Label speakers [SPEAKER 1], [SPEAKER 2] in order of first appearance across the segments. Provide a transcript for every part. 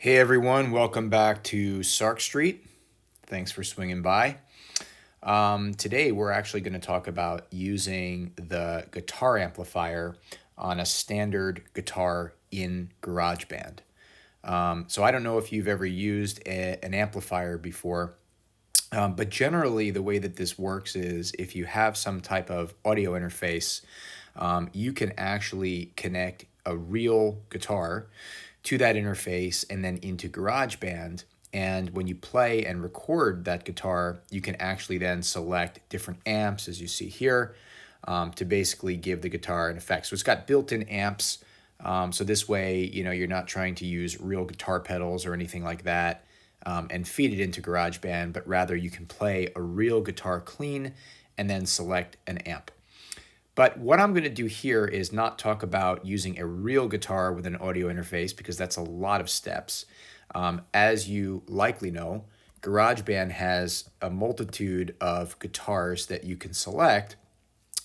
[SPEAKER 1] Hey everyone, welcome back to Sark Street. Thanks for swinging by. Today we're actually going to talk about using the guitar amplifier on a standard guitar in GarageBand. So I don't know if you've ever used an amplifier before, but generally the way that this works is if you have some type of audio interface, you can actually connect a real guitar to that interface and then into GarageBand. And when you play and record that guitar, you can actually then select different amps, as you see here, to basically give the guitar an effect. So it's got built-in amps. So this way, you're not trying to use real guitar pedals or anything like that and feed it into GarageBand, but rather you can play a real guitar clean and then select an amp. But what I'm going to do here is not talk about using a real guitar with an audio interface because that's a lot of steps. As you likely know, GarageBand has a multitude of guitars that you can select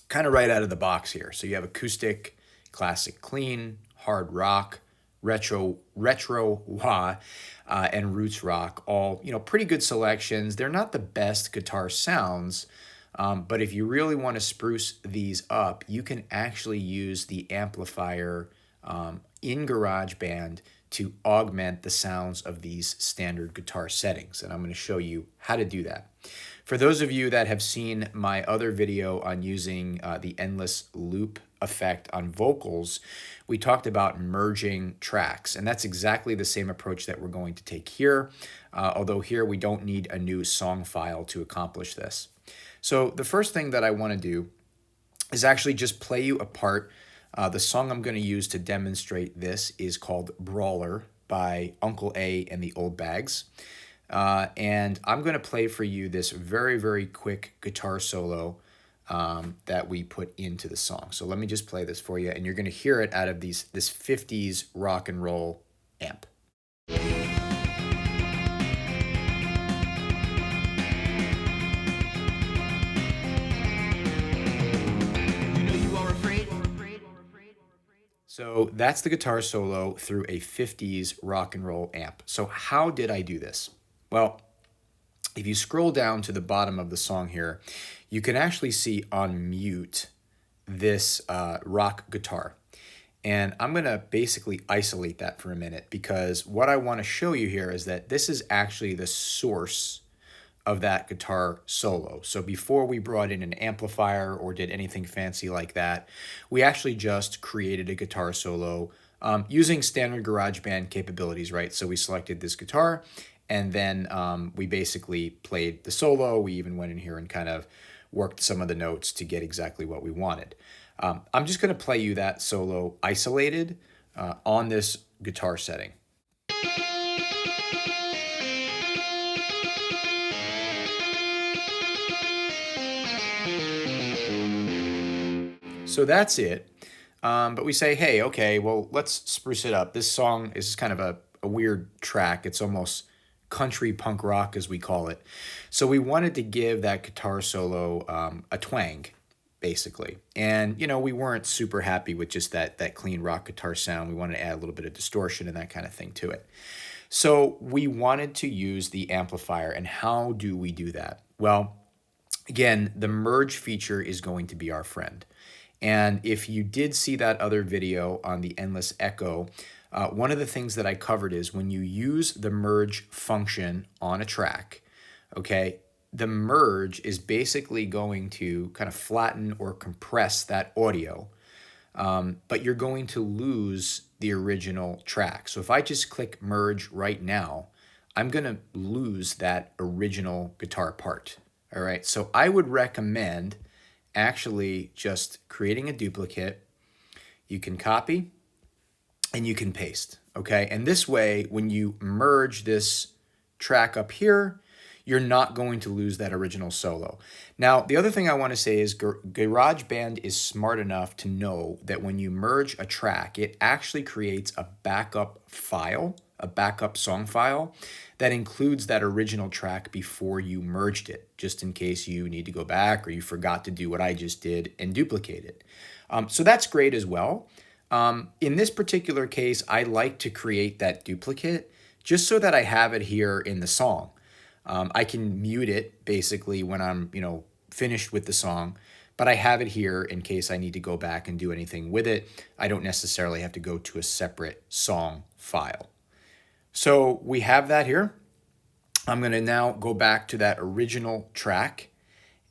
[SPEAKER 1] kind of right out of the box here. So you have acoustic, classic clean, hard rock, retro wah, and roots rock, all pretty good selections. They're not the best guitar sounds, but if you really want to spruce these up, you can actually use the amplifier in GarageBand to augment the sounds of these standard guitar settings. And I'm going to show you how to do that. For those of you that have seen my other video on using the endless loop effect on vocals, we talked about merging tracks, and that's exactly the same approach that we're going to take here, although here we don't need a new song file to accomplish this. So the first thing that I want to do is actually just play you a part. The song I'm going to use to demonstrate this is called Brawler by Uncle A and the Old Bags. And I'm going to play for you this very, very quick guitar solo that we put into the song. So let me just play this for you, and you're going to hear it out of this 50s rock and roll amp. So that's the guitar solo through a 50s rock and roll amp. So how did I do this? Well, if you scroll down to the bottom of the song here, you can actually see on mute this rock guitar. And I'm going to basically isolate that for a minute because what I want to show you here is that this is actually the source of that guitar solo. So before we brought in an amplifier or did anything fancy like that, we actually just created a guitar solo using standard GarageBand capabilities, right? So we selected this guitar and then we basically played the solo. We even went in here and kind of worked some of the notes to get exactly what we wanted. I'm just going to play you that solo isolated on this guitar setting. So that's it. But we say, hey, okay, well, let's spruce it up. This song is kind of a weird track. It's almost country punk rock, as we call it. So we wanted to give that guitar solo a twang, basically. And, we weren't super happy with just that clean rock guitar sound. We wanted to add a little bit of distortion and that kind of thing to it. So we wanted to use the amplifier. And how do we do that? Well, again, the merge feature is going to be our friend. And if you did see that other video on the endless echo, one of the things that I covered is when you use the merge function on a track, okay, the merge is basically going to kind of flatten or compress that audio, but you're going to lose the original track. So if I just click merge right now, I'm going to lose that original guitar part. All right, so I would recommend actually just creating a duplicate. You can copy and you can paste, okay? And this way, when you merge this track up here, you're not going to lose that original solo. Now, the other thing I want to say is GarageBand is smart enough to know that when you merge a track, it actually creates a backup file, a backup song file that includes that original track before you merged it, just in case you need to go back or you forgot to do what I just did and duplicate it. So that's great as well. In this particular case, I like to create that duplicate just so that I have it here in the song. I can mute it basically when I'm, finished with the song, but I have it here in case I need to go back and do anything with it. I don't necessarily have to go to a separate song file. So we have that here. I'm going to now go back to that original track,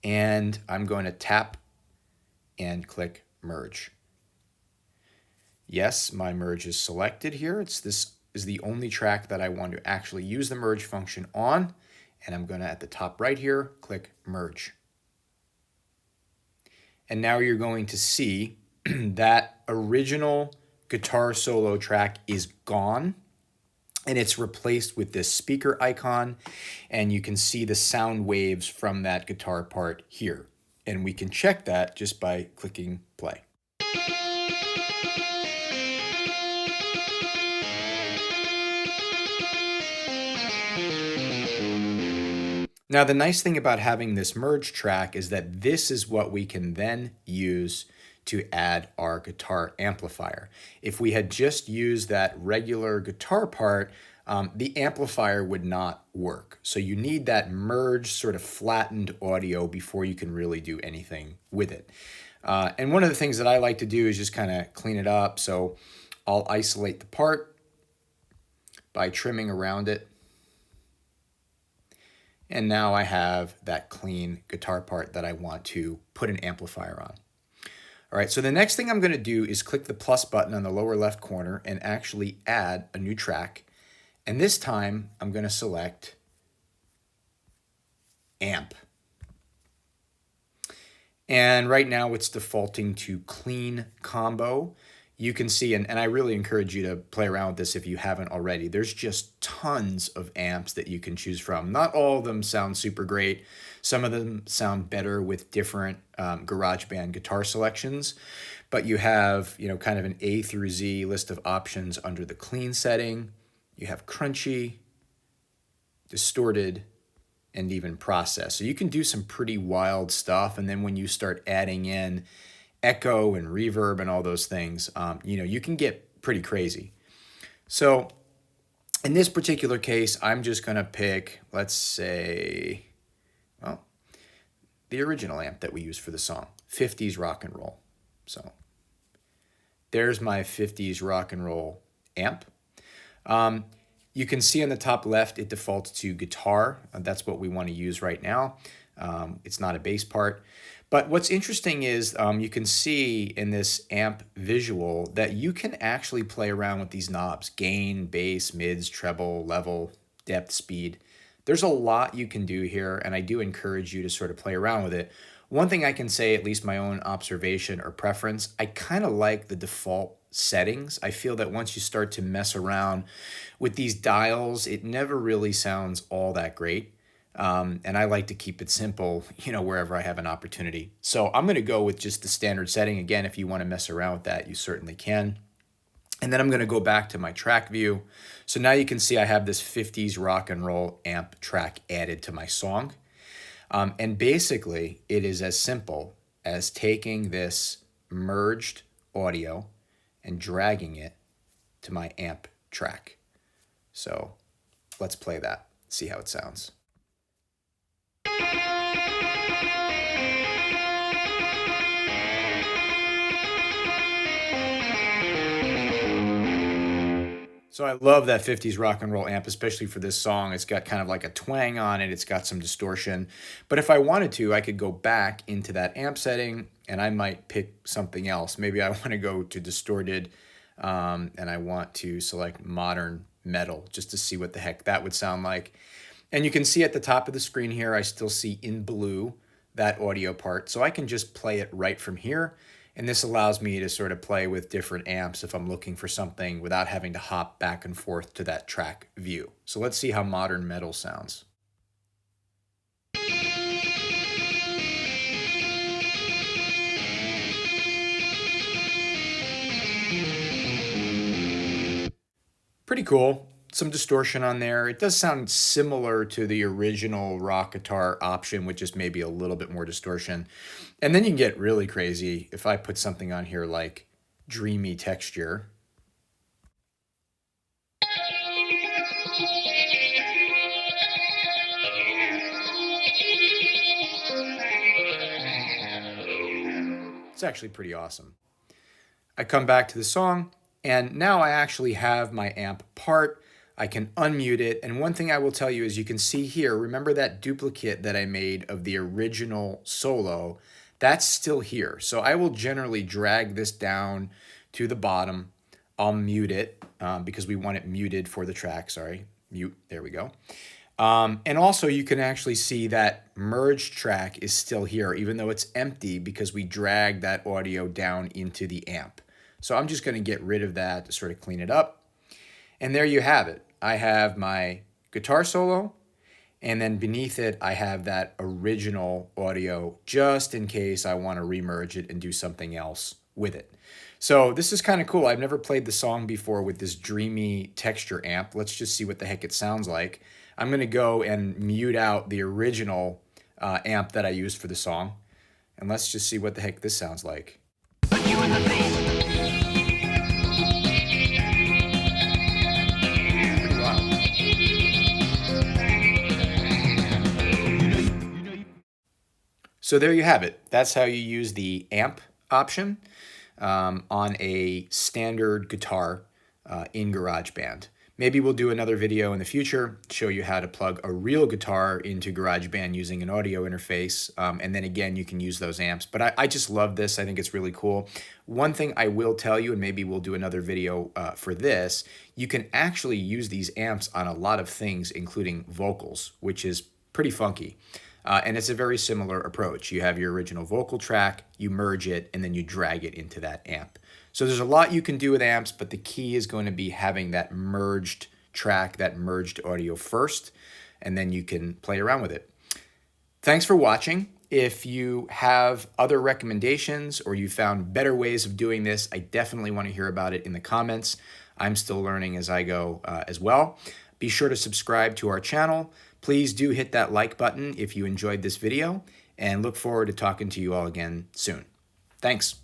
[SPEAKER 1] and I'm going to tap and click merge. Yes, my merge is selected here. This is the only track that I want to actually use the merge function on, and I'm going to, at the top right here, click merge. And now you're going to see that original guitar solo track is gone, and it's replaced with this speaker icon, and you can see the sound waves from that guitar part here. And we can check that just by clicking play. Now, the nice thing about having this merge track is that this is what we can then use to add our guitar amplifier. If we had just used that regular guitar part, the amplifier would not work. So you need that merged, sort of flattened audio before you can really do anything with it. And one of the things that I like to do is just kind of clean it up. So I'll isolate the part by trimming around it. And now I have that clean guitar part that I want to put an amplifier on. All right, so the next thing I'm going to do is click the plus button on the lower left corner and actually add a new track. And this time I'm going to select amp. And right now it's defaulting to clean combo. You can see, and I really encourage you to play around with this if you haven't already. There's just tons of amps that you can choose from. Not all of them sound super great. Some of them sound better with different GarageBand guitar selections, but you have, kind of an A through Z list of options under the clean setting. You have crunchy, distorted, and even process. So you can do some pretty wild stuff. And then when you start adding in echo and reverb and all those things, you can get pretty crazy. So in this particular case, I'm just going to pick, let's say, the original amp that we used for the song, 50s rock and roll. So there's my 50s rock and roll amp. You can see on the top left, it defaults to guitar. That's what we want to use right now. It's not a bass part. But what's interesting is you can see in this amp visual that you can actually play around with these knobs: gain, bass, mids, treble, level, depth, speed. There's a lot you can do here, and I do encourage you to sort of play around with it. One thing I can say, at least my own observation or preference, I kind of like the default settings. I feel that once you start to mess around with these dials, it never really sounds all that great. And I like to keep it simple, wherever I have an opportunity. So I'm going to go with just the standard setting. Again, if you want to mess around with that, you certainly can. And then I'm going to go back to my track view. So now you can see I have this 50s rock and roll amp track added to my song. And basically, it is as simple as taking this merged audio and dragging it to my amp track. So let's play that, see how it sounds. So I love that 50s rock and roll amp, especially for this song. It's got kind of like a twang on it. It's got some distortion. But if I wanted to, I could go back into that amp setting and I might pick something else. Maybe I want to go to distorted and I want to select modern metal just to see what the heck that would sound like. And you can see at the top of the screen here, I still see in blue that audio part. So I can just play it right from here. And this allows me to sort of play with different amps if I'm looking for something without having to hop back and forth to that track view. So let's see how modern metal sounds. Pretty cool. Some distortion on there. It does sound similar to the original rock guitar option, which is maybe a little bit more distortion. And then you can get really crazy if I put something on here like dreamy texture. It's actually pretty awesome. I come back to the song, and now I actually have my amp part. I can unmute it, and one thing I will tell you is you can see here, remember that duplicate that I made of the original solo? That's still here. So I will generally drag this down to the bottom. I'll mute it because we want it muted for the track, sorry. Mute, there we go. And also you can actually see that merged track is still here, even though it's empty because we dragged that audio down into the amp. So I'm just going to get rid of that to sort of clean it up. And there you have it. I have my guitar solo, and then beneath it, I have that original audio just in case I want to remerge it and do something else with it. So this is kind of cool. I've never played the song before with this dreamy texture amp. Let's just see what the heck it sounds like. I'm going to go and mute out the original amp that I used for the song. And let's just see what the heck this sounds like. So there you have it. That's how you use the amp option on a standard guitar in GarageBand. Maybe we'll do another video in the future, show you how to plug a real guitar into GarageBand using an audio interface. And then again, you can use those amps. But I just love this. I think it's really cool. One thing I will tell you, and maybe we'll do another video for this, you can actually use these amps on a lot of things, including vocals, which is pretty funky. And it's a very similar approach. You have your original vocal track, you merge it, and then you drag it into that amp. So there's a lot you can do with amps, but the key is going to be having that merged track, that merged audio first, and then you can play around with it. Thanks for watching. If you have other recommendations or you found better ways of doing this, I definitely want to hear about it in the comments. I'm still learning as I go as well. Be sure to subscribe to our channel. Please do hit that like button if you enjoyed this video, and look forward to talking to you all again soon. Thanks.